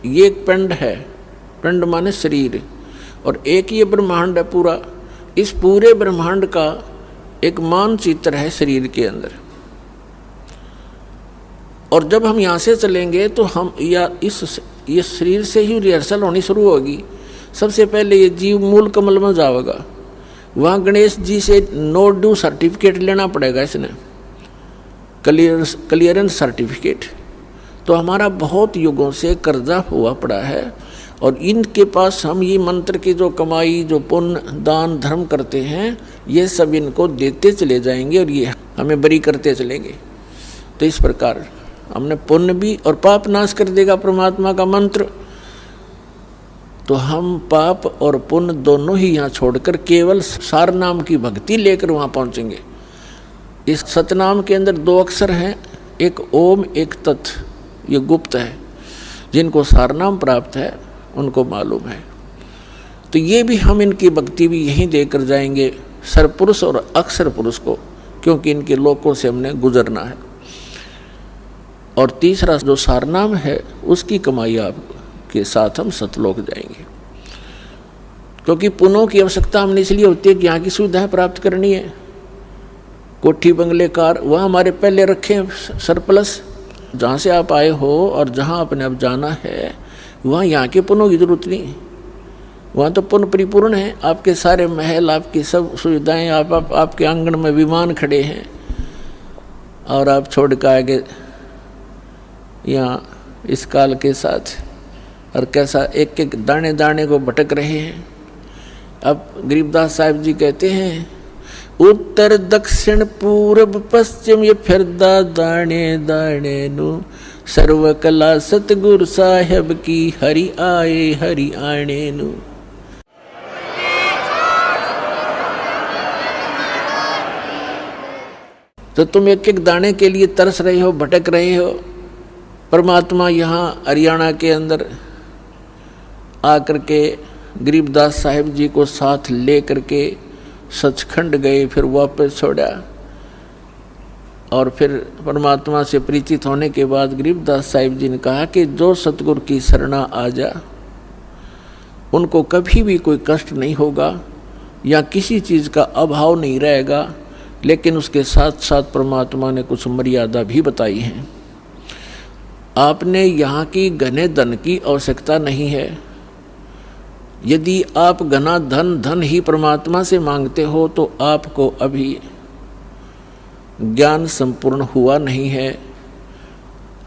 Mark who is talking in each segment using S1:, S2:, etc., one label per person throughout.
S1: ये एक पिंड है, पिंड माने शरीर, और एक ये ब्रह्मांड है पूरा। इस पूरे ब्रह्मांड का एक मानचित्र है शरीर के अंदर। और जब हम यहाँ से चलेंगे तो हम ये शरीर से ही रिहर्सल होनी शुरू होगी। सबसे पहले ये जीव मूल कमल में जाएगा, वहाँ गणेश जी से नो ड्यू सर्टिफिकेट लेना पड़ेगा, इसने क्लियरेंस सर्टिफिकेट। तो हमारा बहुत युगों से कर्जा हुआ पड़ा है, और इनके पास हम ये मंत्र की जो कमाई, जो पुण्य दान धर्म करते हैं, ये सब इनको देते चले जाएंगे और ये हमें बरी करते चलेंगे। तो इस प्रकार हमने पुण्य भी और पाप नाश कर देगा परमात्मा का मंत्र। तो हम पाप और पुण्य दोनों ही यहाँ छोड़कर केवल सार नाम की भक्ति लेकर वहाँ पहुँचेंगे। इस सतनाम के अंदर 2 अक्षर हैं, एक ओम एक तत्, ये गुप्त है। जिनको सार नाम प्राप्त है उनको मालूम है। तो ये भी हम इनकी भक्ति भी यहीं देकर जाएंगे, सरपुरुष और अक्षर पुरुष को, क्योंकि इनके लोकों से हमने गुजरना है। और तीसरा जो सारनाम है उसकी कमाई आपके साथ हम सतलोक जाएंगे, क्योंकि पुण्यों की आवश्यकता हमने इसलिए होती है कि यहाँ की सुविधाएं प्राप्त करनी है। कोठी बंगले कार वह हमारे पहले रखें सरप्लस, जहाँ से आप आए हो और जहाँ आपने अब जाना है वहाँ यहाँ के पुण्यों की जरूरत नहीं। वहाँ तो पुण्य परिपूर्ण है, आपके सारे महल, आपकी सब सुविधाएं, आपके आंगन में विमान खड़े हैं, और आप छोड़ कर आगे यहाँ इस काल के साथ, और कैसा एक एक दाने दाने को भटक रहे हैं। अब गरीबदास साहिब जी कहते हैं, उत्तर दक्षिण पूर्व पश्चिम ये फिरदा दाने दाने नु, सर्व कला सतगुरु साहेब की हरि आए हरि आने नु। तो तुम एक एक दाने के लिए तरस रहे हो, भटक रहे हो। परमात्मा यहाँ हरियाणा के अंदर आकर के गरीबदास साहिब जी को साथ ले करके सचखंड गए, फिर वापस छोड़ा, और फिर परमात्मा से परिचित होने के बाद गरीबदास साहिब जी ने कहा कि जो सतगुरु की शरणा आ जा उनको कभी भी कोई कष्ट नहीं होगा या किसी चीज़ का अभाव नहीं रहेगा। लेकिन उसके साथ साथ परमात्मा ने कुछ मर्यादा भी बताई हैं। आपने यहाँ की घने धन की आवश्यकता नहीं है। यदि आप घना धन ही परमात्मा से मांगते हो तो आपको अभी ज्ञान संपूर्ण हुआ नहीं है,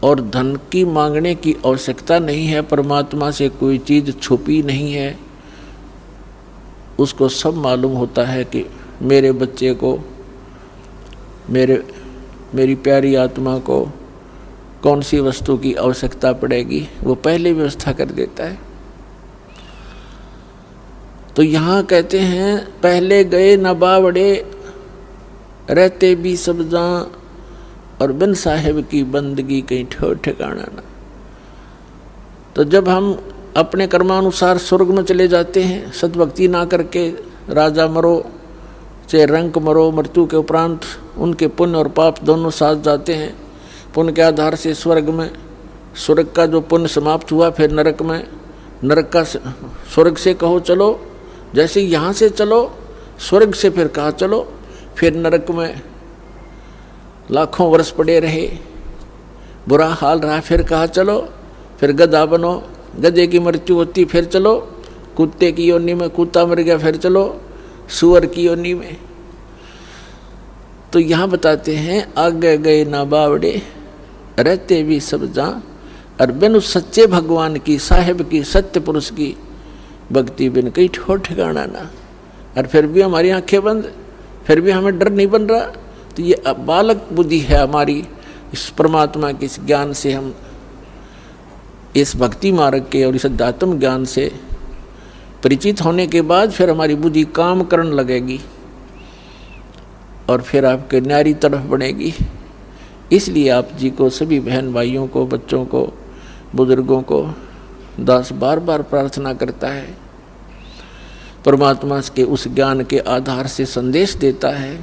S1: और धन की मांगने की आवश्यकता नहीं है। परमात्मा से कोई चीज़ छुपी नहीं है, उसको सब मालूम होता है कि मेरे बच्चे को, मेरी प्यारी आत्मा को कौन सी वस्तु की आवश्यकता पड़ेगी, वो पहले व्यवस्था कर देता है। तो यहाँ कहते हैं, पहले गए न बावड़े रहते भी सब जहाँ, और बिन साहेब की बंदगी कहीं ठो ठिकाना ना। तो जब हम अपने कर्मानुसार स्वर्ग में चले जाते हैं, सद्भक्ति ना करके राजा मरो चाहे रंक मरो, मृत्यु के उपरांत उनके पुण्य और पाप दोनों साथ जाते हैं। पुण्य के आधार से स्वर्ग में, स्वर्ग का जो पुण्य समाप्त हुआ फिर नरक में, नरक का स्वर्ग से कहो चलो, जैसे यहाँ से चलो स्वर्ग से फिर कहा चलो, फिर नरक में लाखों वर्ष पड़े रहे, बुरा हाल रहा, फिर कहा चलो, फिर गधा बनो, गधे की मृत्यु होती फिर चलो, कुत्ते की योनि में कुत्ता मर गया फिर चलो सुअर की योनि में। तो यहाँ बताते हैं, आगे गए ना बावड़े रहते भी सब जहाँ, और बिन उस सच्चे भगवान की, साहेब की, सत्य पुरुष की भक्ति बिन कहीं ठो ठिकाना ना। और फिर भी हमारी आंखें बंद, फिर भी हमें डर नहीं बन रहा। तो ये बालक बुद्धि है हमारी। इस परमात्मा के इस ज्ञान से, हम इस भक्ति मार्ग के और इस अध्यात्म ज्ञान से परिचित होने के बाद फिर हमारी बुद्धि काम करने लगेगी और फिर आपके न्यारी तरफ बढ़ेगी। इसलिए आप जी को, सभी बहन भाइयों को, बच्चों को, बुजुर्गों को दास बार बार प्रार्थना करता है। परमात्मा के उस ज्ञान के आधार से संदेश देता है